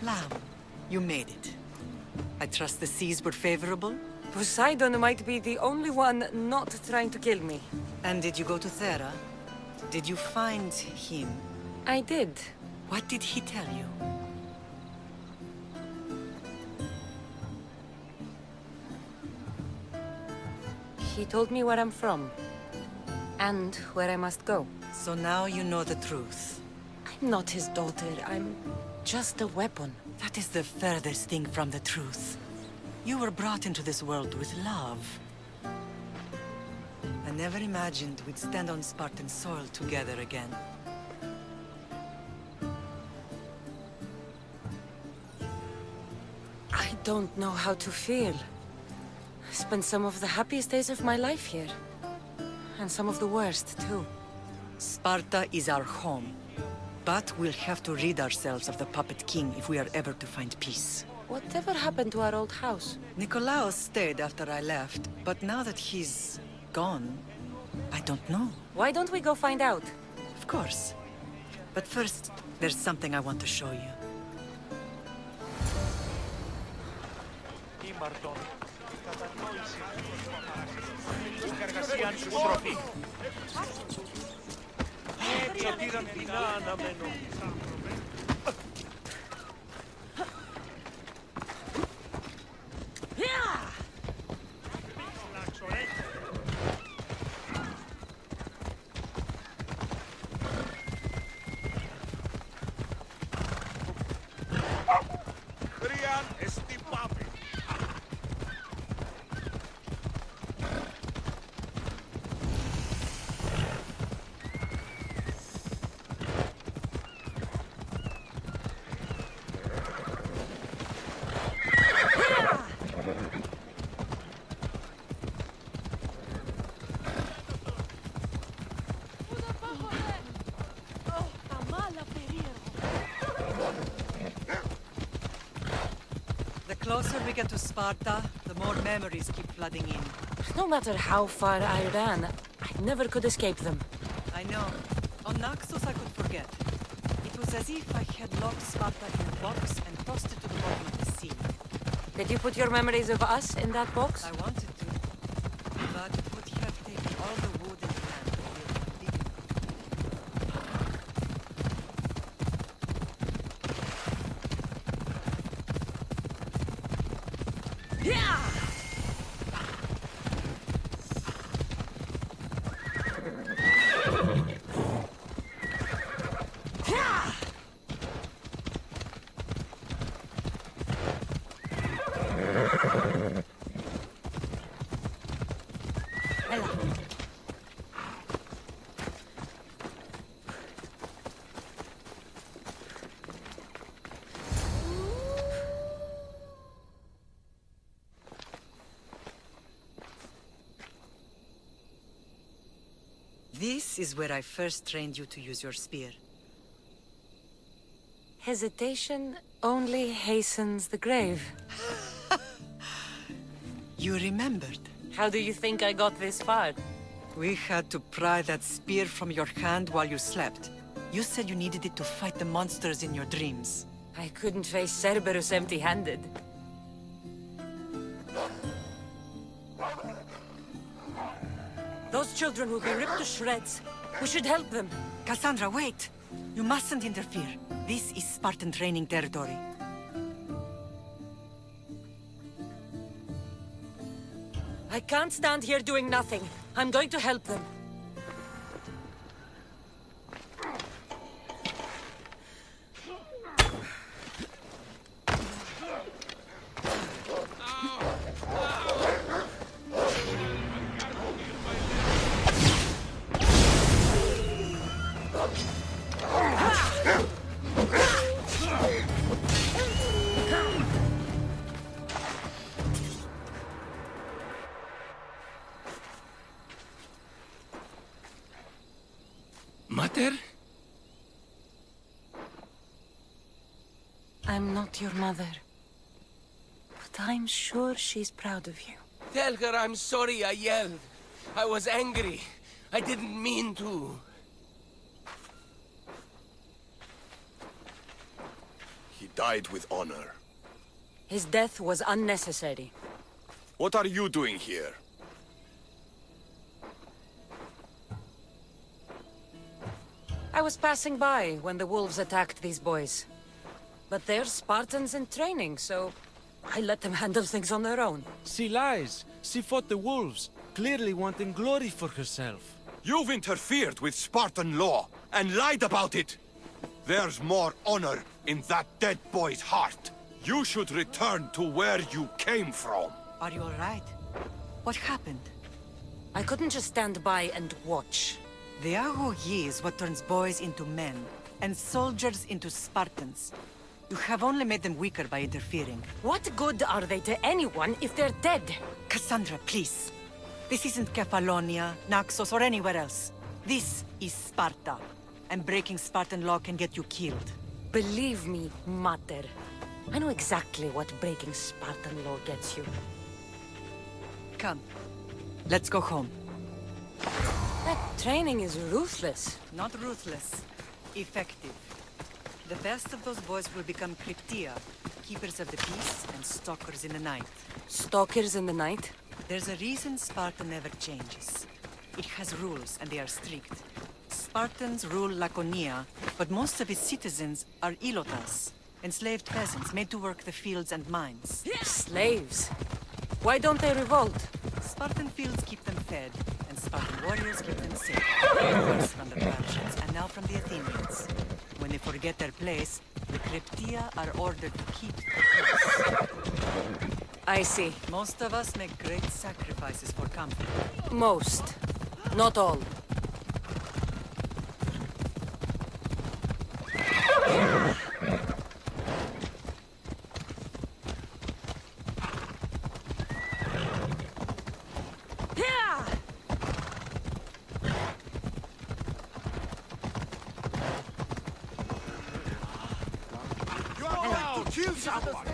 Lamb, you made it. I trust the seas were favorable? Poseidon might be the only one not trying to kill me. And did you go to Thera? Did you find him? I did. What did he tell you? He told me where I'm from. And where I must go. So now you know the truth. I'm not his daughter. I'm just a weapon. That is the furthest thing from the truth. You were brought into this world with love. I never imagined we'd stand on Spartan soil together again. I don't know how to feel. I spent some of the happiest days of my life here. And some of the worst, too. Sparta is our home. But we'll have to rid ourselves of the Puppet King if we are ever to find peace. Whatever happened to our old house? Nikolaos stayed after I left, but now that he's gone, I don't know. Why don't we go find out? Of course. But first, there's something I want to show you. The closer we get to Sparta, the more memories keep flooding in. No matter how far I ran, I never could escape them. I know. On Naxos I could forget. It was as if I had locked Sparta in a box and tossed it to the bottom of the sea. Did you put your memories of us in that box? I wanted to, but it would have taken all the wood in the land to build a big This is where I first trained you to use your spear. Hesitation only hastens the grave. You remembered. How do you think I got this far? We had to pry that spear from your hand while you slept. You said you needed it to fight the monsters in your dreams. I couldn't face Cerberus empty-handed. Those children will be ripped to shreds. We should help them. Cassandra, wait! You mustn't interfere. This is Spartan training territory. I can't stand here doing nothing. I'm going to help them. Mater? I'm not your mother. But I'm sure she's proud of you. Tell her I'm sorry I yelled. I was angry. I didn't mean to. He died with honor. His death was unnecessary. What are you doing here? I was passing by when the wolves attacked these boys. But they're Spartans in training, so I let them handle things on their own. She lies. She fought the wolves, clearly wanting glory for herself. You've interfered with Spartan law and lied about it. There's more honor in that dead boy's heart. You should return to where you came from. Are you all right? What happened? I couldn't just stand by and watch. The Ago Yi is what turns boys into men, and soldiers into Spartans. You have only made them weaker by interfering. What good are they to anyone if they're dead? Cassandra, please. This isn't Kefalonia, Naxos, or anywhere else. This is Sparta. And breaking Spartan law can get you killed. Believe me, Mater. I know exactly what breaking Spartan law gets you. Come. Let's go home. That training is ruthless. Not ruthless. Effective. The best of those boys will become Cryptia, keepers of the peace and stalkers in the night. Stalkers in the night? There's a reason Sparta never changes. It has rules, and they are strict. Spartans rule Laconia, but most of its citizens are Ilotas, enslaved peasants made to work the fields and mines. Slaves. Why don't they revolt? Spartan fields keep them fed, and Spartan warriors keep them safe. First from the Persians, and now from the Athenians. When they forget their place, the Cryptia are ordered to keep the peace. I see. Most of us make great sacrifices for comfort. Most. Not all. Kill someone!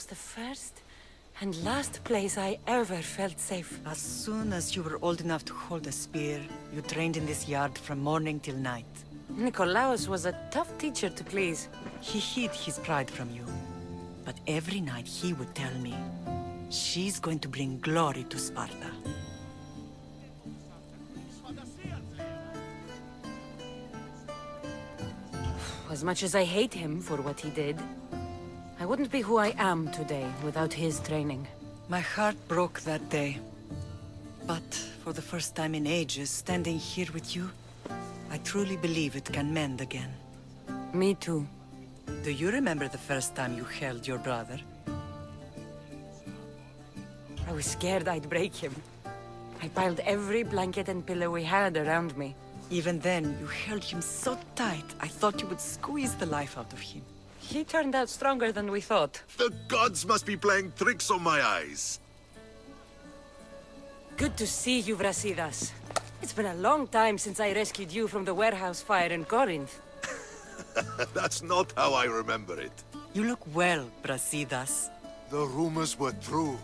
The first and last place I ever felt safe. As soon as you were old enough to hold a spear, you trained in this yard from morning till night. Nikolaos was a tough teacher to please. He hid his pride from you. But every night he would tell me, she's going to bring glory to Sparta. As much as I hate him for what he did, I wouldn't be who I am today without his training. My heart broke that day. But for the first time in ages, standing here with you, I truly believe it can mend again. Me too. Do you remember the first time you held your brother? I was scared I'd break him. I piled every blanket and pillow we had around me. Even then, you held him so tight, I thought you would squeeze the life out of him. He turned out stronger than we thought. The gods must be playing tricks on my eyes. Good to see you, Brasidas. It's been a long time since I rescued you from the warehouse fire in Corinth. That's not how I remember it. You look well, Brasidas. The rumors were true.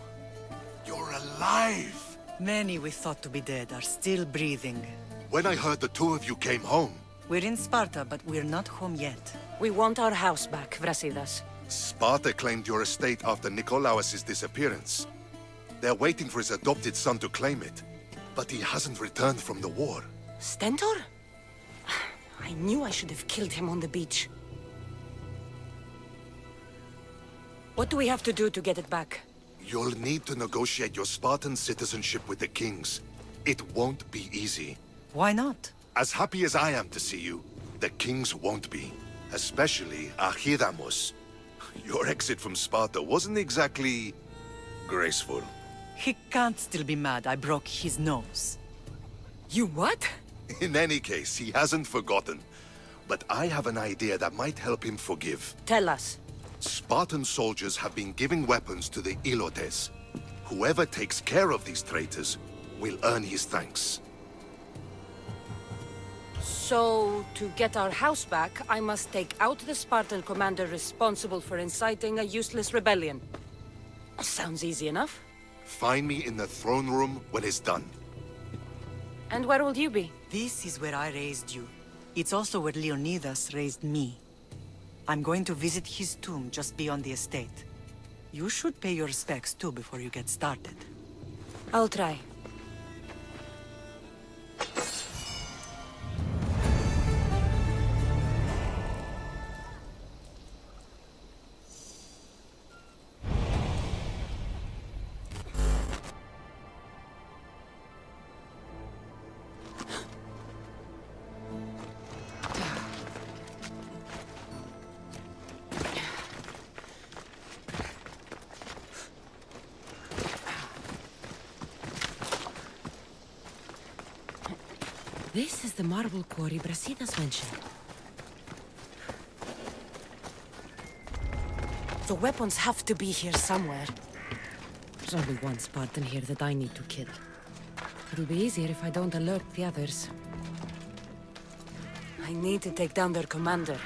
You're alive! Many we thought to be dead are still breathing. When I heard the two of you came home, We're in Sparta, but we're not home yet. We want our house back, Brasidas. Sparta claimed your estate after Nikolaos' disappearance. They're waiting for his adopted son to claim it. But he hasn't returned from the war. Stentor? I knew I should have killed him on the beach. What do we have to do to get it back? You'll need to negotiate your Spartan citizenship with the kings. It won't be easy. Why not? As happy as I am to see you, the kings won't be. Especially Archidamos. Your exit from Sparta wasn't exactly graceful. He can't still be mad I broke his nose. You what? In any case, he hasn't forgotten. But I have an idea that might help him forgive. Tell us. Spartan soldiers have been giving weapons to the Ilotes. Whoever takes care of these traitors will earn his thanks. So, to get our house back, I must take out the Spartan commander responsible for inciting a useless rebellion. Sounds easy enough. Find me in the throne room when it's done. And where will you be? This is where I raised you. It's also where Leonidas raised me. I'm going to visit his tomb just beyond the estate. You should pay your respects too before you get started. I'll try. This is the marble quarry Brasidas mentioned. The weapons have to be here somewhere. There's only one Spartan here that I need to kill. It'll be easier if I don't alert the others. I need to take down their commander.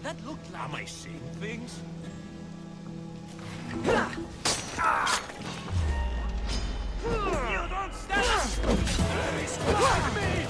That looked like... Am I seeing things? You don't stand! Strike me!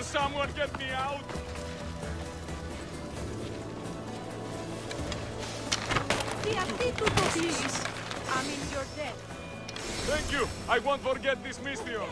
on, someone get me out! Please. I mean, you're dead. Thank you! I won't forget this Mystios!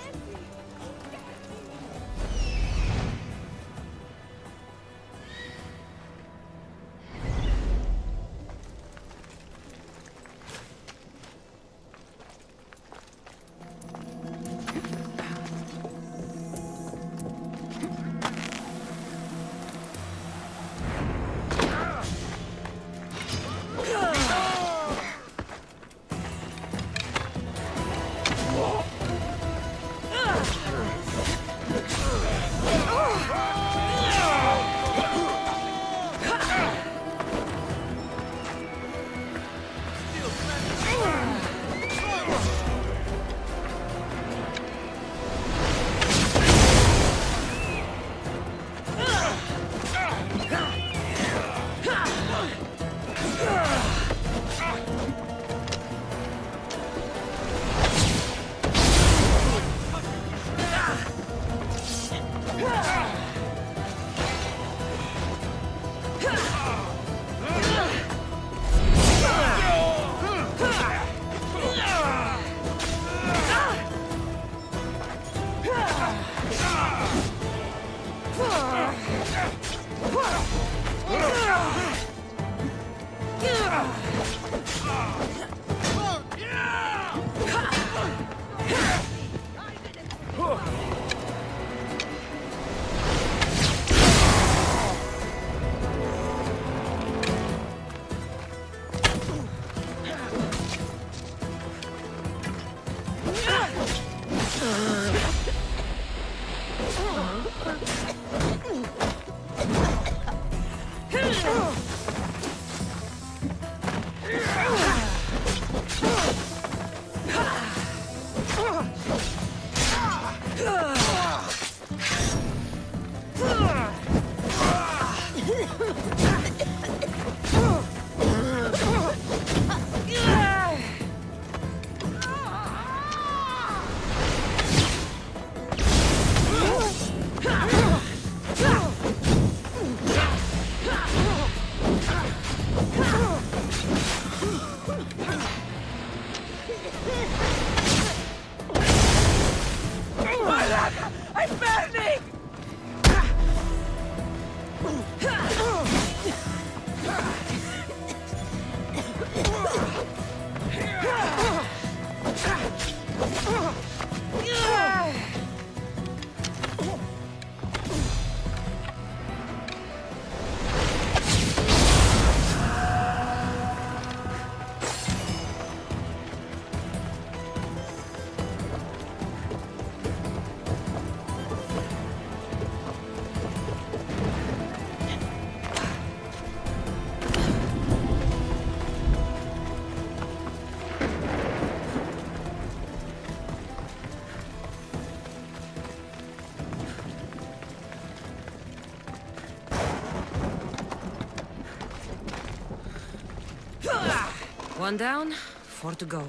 One down, 4 to go.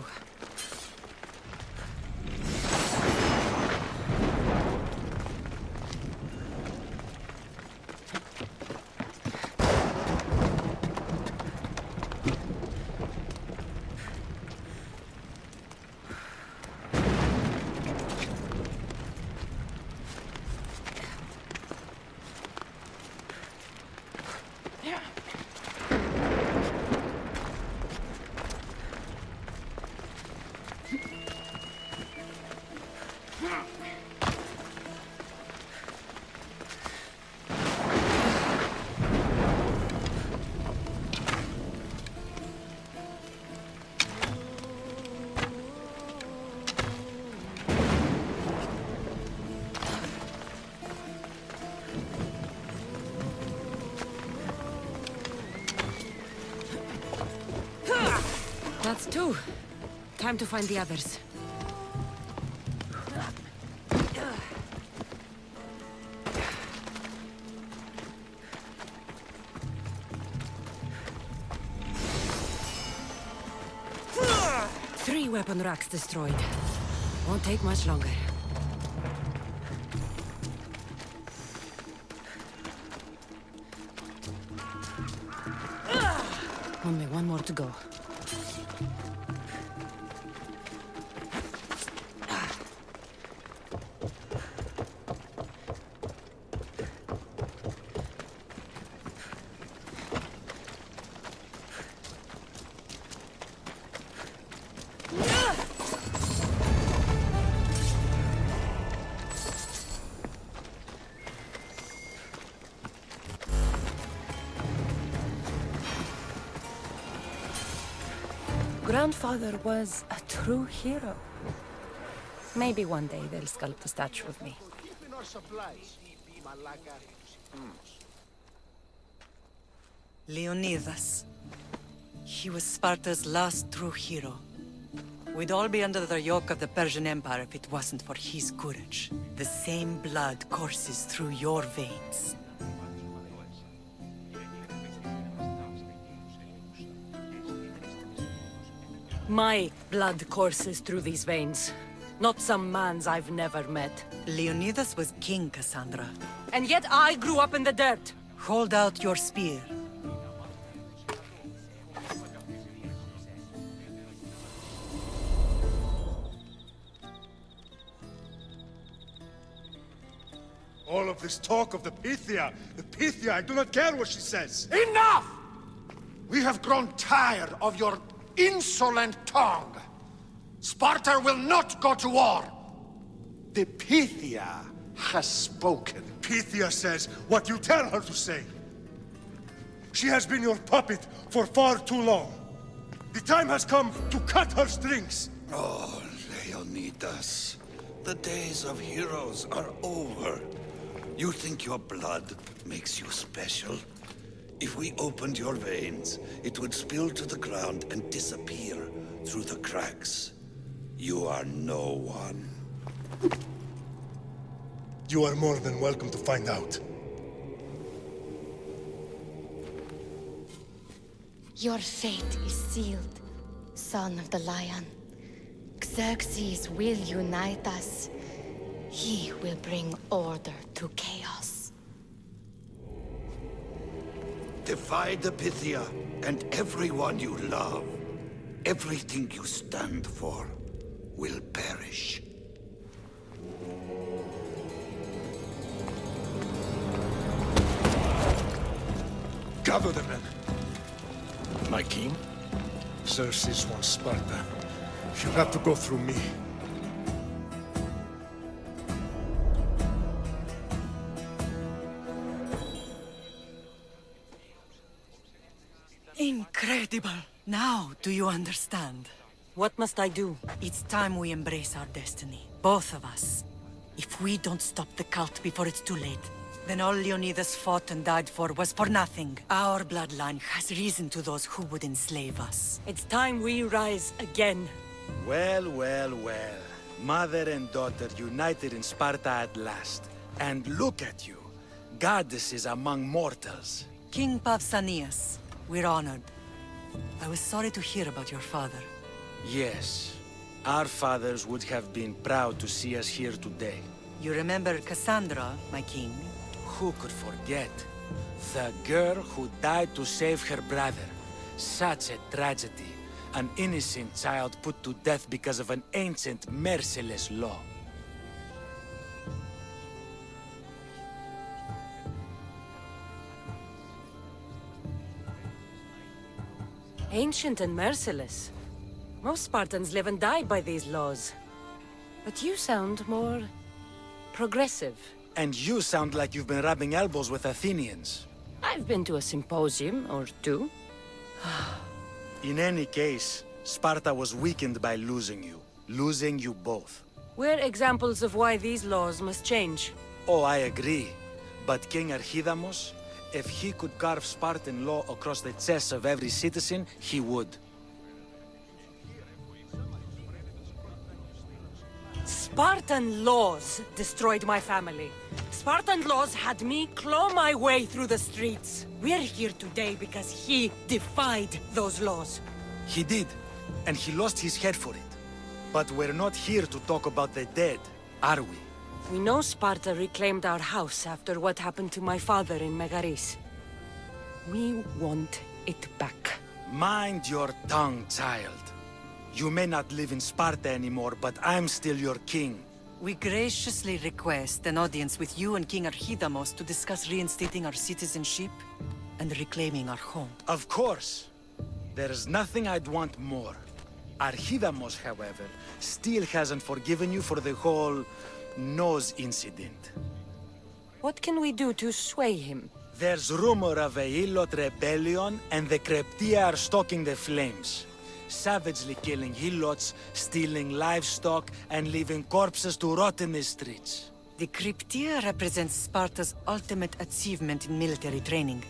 That's 2. Time to find the others. Three weapon racks destroyed. Won't take much longer. Only one more to go. Grandfather was a true hero. Maybe one day they'll sculpt a statue of me. Leonidas. He was Sparta's last true hero. We'd all be under the yoke of the Persian Empire if it wasn't for his courage. The same blood courses through your veins. My blood courses through these veins. Not some man's I've never met. Leonidas was king, Cassandra. And yet I grew up in the dirt. Hold out your spear. All of this talk of the Pythia, I do not care what she says. Enough! We have grown tired of your insolent tongue. Sparta will not go to war. The Pythia has spoken. Pythia says what you tell her to say. She has been your puppet for far too long. The time has come to cut her strings. Oh, Leonidas. The days of heroes are over. You think your blood makes you special? If we opened your veins, it would spill to the ground and disappear through the cracks. You are no one. You are more than welcome to find out. Your fate is sealed, son of the Lion. Xerxes will unite us. He will bring order to chaos. Divide the Pythia and everyone you love. Everything you stand for will perish. Gather the men. My king? Xerxes wants Sparta. She'll have to go through me. Incredible! Now, do you understand? What must I do? It's time we embrace our destiny. Both of us. If we don't stop the cult before it's too late, then all Leonidas fought and died for was for nothing. Our bloodline has risen to those who would enslave us. It's time we rise again. Well, well, well. Mother and daughter united in Sparta at last. And look at you. Goddesses among mortals. King Pausanias, we're honored. I was sorry to hear about your father. Yes. Our fathers would have been proud to see us here today. You remember Cassandra, my king? Who could forget? The girl who died to save her brother. Such a tragedy. An innocent child put to death because of an ancient, merciless law. Ancient and merciless. Most Spartans live and die by these laws. But you sound more progressive. And you sound like you've been rubbing elbows with Athenians. I've been to a symposium or two. In any case, Sparta was weakened by losing you. Losing you both. We're examples of why these laws must change. Oh, I agree. But King Archidamos, if he could carve Spartan law across the chests of every citizen, he would. Spartan laws destroyed my family. Spartan laws had me claw my way through the streets. We're here today because he defied those laws. He did, and he lost his head for it. But we're not here to talk about the dead, are we? We know Sparta reclaimed our house after what happened to my father in Megaris. We want it back. Mind your tongue, child. You may not live in Sparta anymore, but I'm still your king. We graciously request an audience with you and King Archidamos to discuss reinstating our citizenship and reclaiming our home. Of course. There's nothing I'd want more. Archidamos, however, still hasn't forgiven you for the whole nose incident. What can we do to sway him? There's rumor of a Hilot rebellion, and the Kreptia are stoking the flames. Savagely killing Hilots, stealing livestock, and leaving corpses to rot in the streets. The Cryptia represents Sparta's ultimate achievement in military training.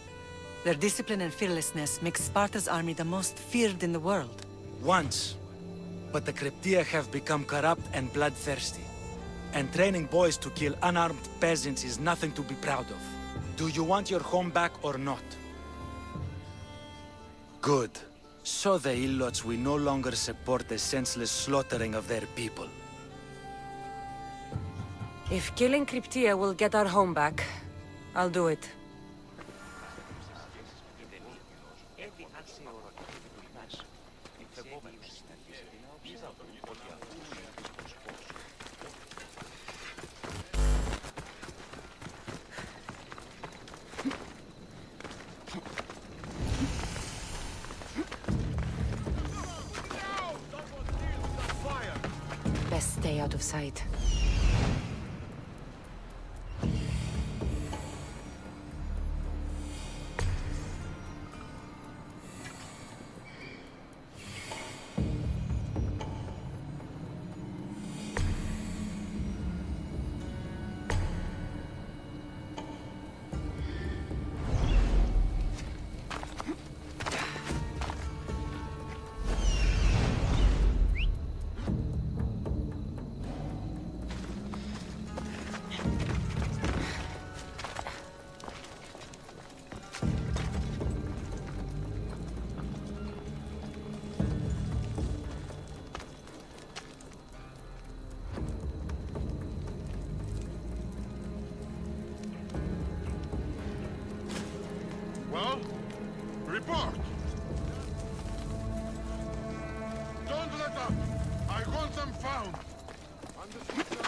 Their discipline and fearlessness make Sparta's army the most feared in the world. Once. But the Cryptia have become corrupt and bloodthirsty. And training boys to kill unarmed peasants is nothing to be proud of. Do you want your home back or not? Good. So the Ilots will no longer support the senseless slaughtering of their people. If killing Cryptia will get our home back, I'll do it. Best stay out of sight. Well, report. Don't let up. I want them found. Understood, sir?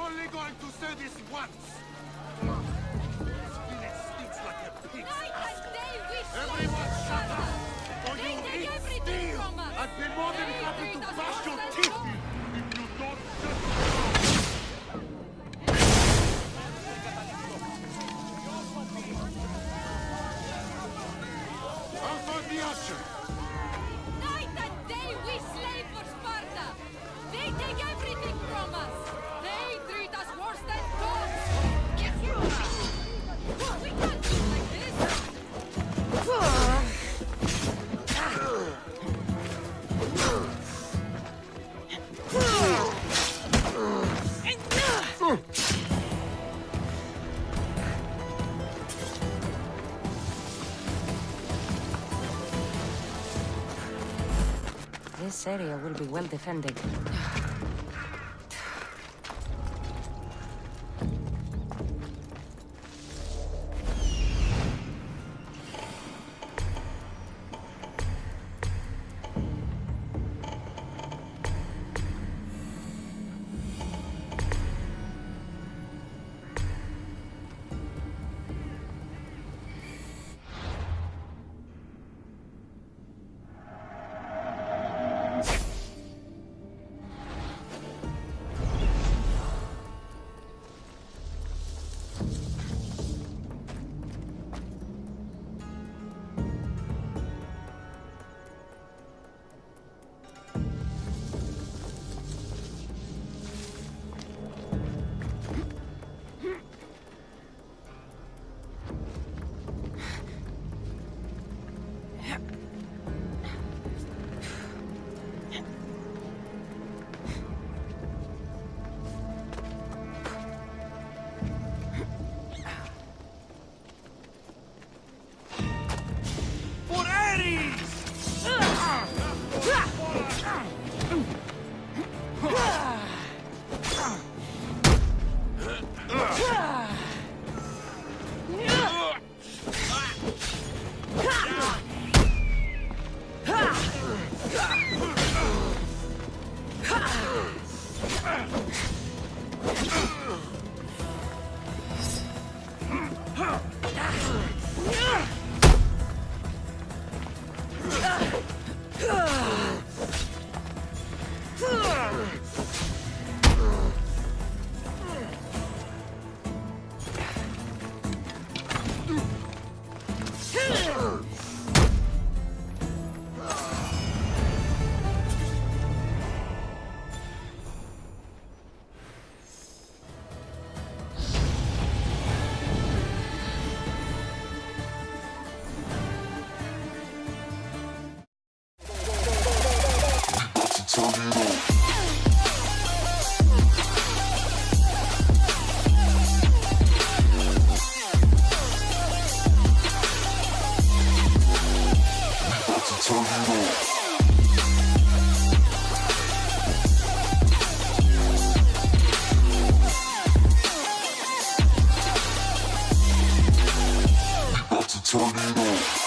only going to say this once. It stinks like a pig. Everyone shut up! Or you eat steel! I'd be more than happy to bash your teeth in if you don't shut up! Alpha the Usher! Night and day we slave for Sparta! They take everything from us! They treat us worse than dogs! We can't do like this! This area will be well defended. Tornado.